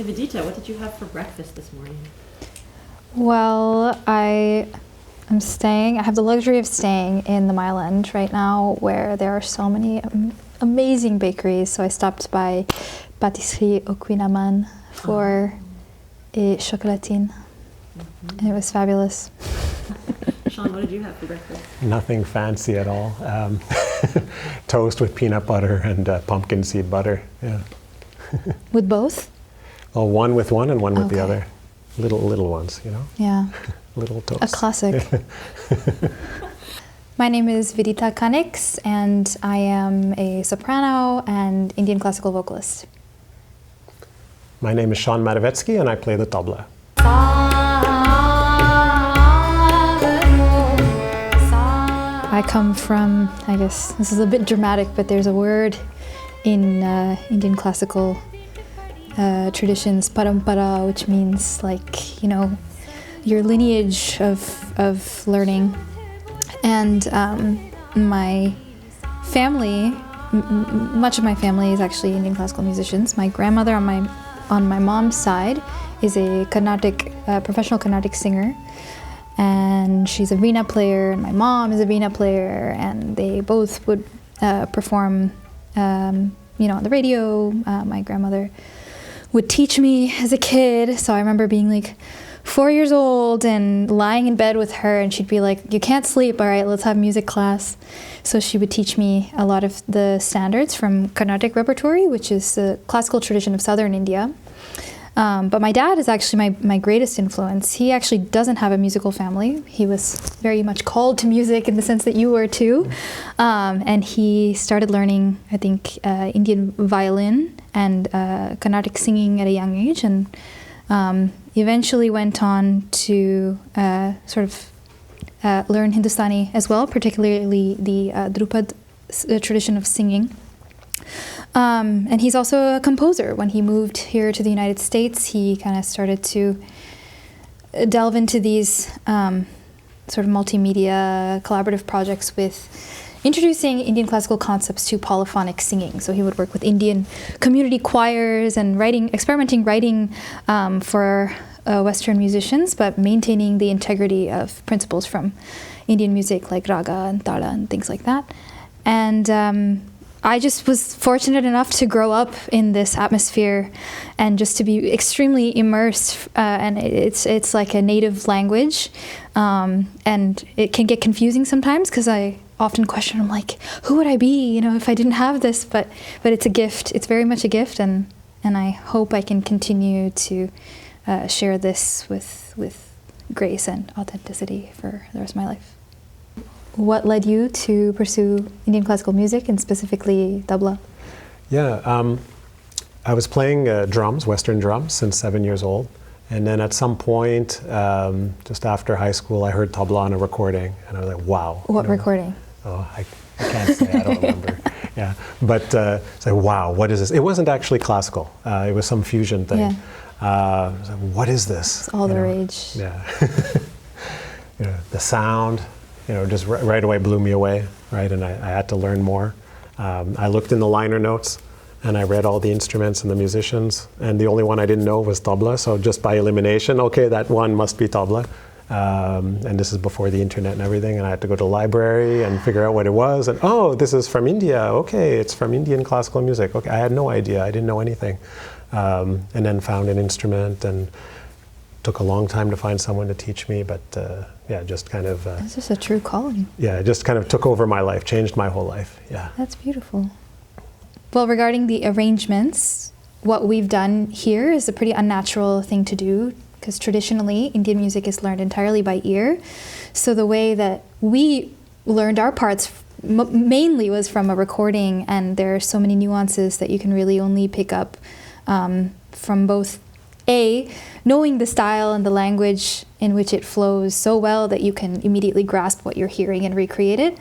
Hey Vidita, what did you have for breakfast this morning? Well, I have the luxury of staying in the Mile End right now, where there are so many amazing bakeries. So I stopped by Pâtisserie au Quinaman for a chocolatine, and it was fabulous. Shawn, what did you have for breakfast? Nothing fancy at all. Toast with peanut butter and pumpkin seed butter. Yeah. With both? Well, one with one and one with the other. Little ones, you know? Yeah. Little toast. A classic. My name is Vidita Kanniks, and I am a soprano and Indian classical vocalist. My name is Shawn Mativetsky, and I play the tabla. I come from, I guess this is a bit dramatic, but there's a word in Indian classical traditions, parampara, which means like, you know, your lineage of learning. And my family, much of my family is actually Indian classical musicians. My grandmother on my mom's side is a professional Carnatic singer, and she's a veena player, and my mom is a veena player, and they both would perform, on the radio. My grandmother would teach me as a kid, so I remember being like 4 years old and lying in bed with her, and she'd be like, "You can't sleep, all right, let's have music class." So she would teach me a lot of the standards from Carnatic repertory, which is the classical tradition of southern India. But my dad is actually my greatest influence. He actually doesn't have a musical family. He was very much called to music in the sense that you were too. And he started learning, I think, Indian violin and Carnatic singing at a young age, and eventually went on to learn Hindustani as well, particularly the Drupad tradition of singing. And he's also a composer. When he moved here to the United States, he kind of started to delve into these sort of multimedia collaborative projects with introducing Indian classical concepts to polyphonic singing. So he would work with Indian community choirs and experimenting writing for Western musicians, but maintaining the integrity of principles from Indian music like raga and tala and things like that. And I just was fortunate enough to grow up in this atmosphere and just to be extremely immersed. And it's like a native language, and it can get confusing sometimes because I often question, I'm like, who would I be, if I didn't have this? But it's a gift. It's very much a gift, and I hope I can continue to share this with grace and authenticity for the rest of my life. What led you to pursue Indian classical music, and specifically tabla? Yeah, I was playing drums, Western drums, since 7 years old. And then at some point, just after high school, I heard tabla on a recording, and I was like, wow. What recording? Oh, I can't say, I don't remember. Yeah, but it's like, wow, what is this? It wasn't actually classical. It was some fusion thing. Yeah. I was like, what is this? It's all the rage. Yeah. The sound, just right away blew me away, right? And I had to learn more. I looked in the liner notes, and I read all the instruments and the musicians, and the only one I didn't know was tabla. So just by elimination, okay, that one must be tabla. And this is before the internet and everything, and I had to go to the library and figure out what it was. And oh, this is from India. Okay, it's from Indian classical music. Okay, I had no idea. I didn't know anything. And then found an instrument, and took a long time to find someone to teach me. But just kind of. It's just a true calling. Yeah, it just kind of took over my life, changed my whole life. Yeah. That's beautiful. Well, regarding the arrangements, what we've done here is a pretty unnatural thing to do, because traditionally Indian music is learned entirely by ear. So the way that we learned our parts mainly was from a recording, and there are so many nuances that you can really only pick up from both knowing the style and the language in which it flows so well that you can immediately grasp what you're hearing and recreate it.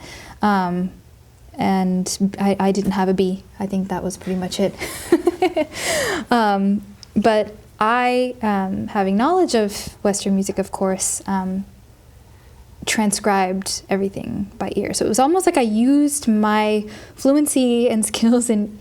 And I didn't have a B. I think that was pretty much it. But I, having knowledge of Western music, of course, transcribed everything by ear. So it was almost like I used my fluency and skills in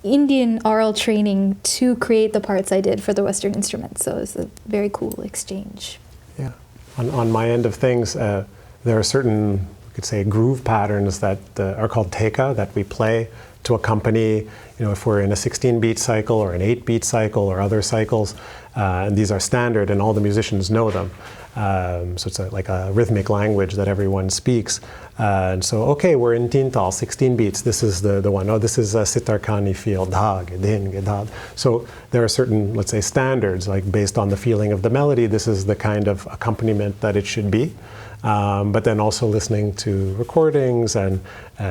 Indian aural training to create the parts I did for the Western instruments. So it was a very cool exchange. Yeah. On my end of things, there are certain, we could say, groove patterns that are called teka that we play to accompany, if we're in a 16-beat cycle or an 8-beat cycle or other cycles, and these are standard and all the musicians know them. So it's like a rhythmic language that everyone speaks. And so, okay, we're in Tintal, 16 beats. This is the one. Oh, this is a sitar kani feel. Da, gedin, gedad. So there are certain, let's say, standards, like based on the feeling of the melody, this is the kind of accompaniment that it should be. But then also listening to recordings and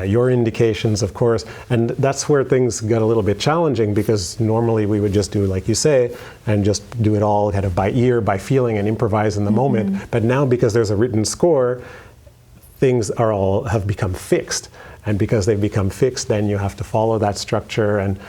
your indications, of course. And that's where things got a little bit challenging, because normally we would just do, like you say, and just do it all kind of by ear, by feeling, and improvise in the moment. But now, because there's a written score, things have become fixed. And because they've become fixed, then you have to follow that structure. And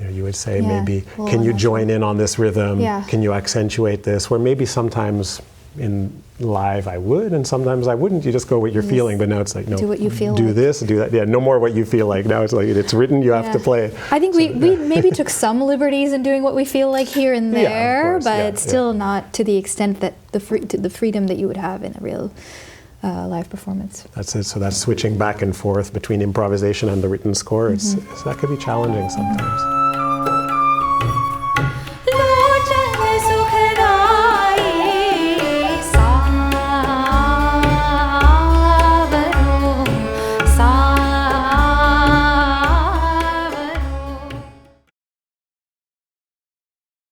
you would say, maybe, can you join in on this rhythm? Yeah. Can you accentuate this? Where maybe sometimes in live I would, and sometimes I wouldn't. You just go with your feeling, but now it's like, no, do what you feel do like. This, do that. Yeah, no more what you feel like. Now it's like, it's written, you have to play. I think we maybe took some liberties in doing what we feel like here and there, but still not to the extent that the freedom that you would have in a real live performance. That's it. So that's switching back and forth between improvisation and the written score. That could be challenging sometimes.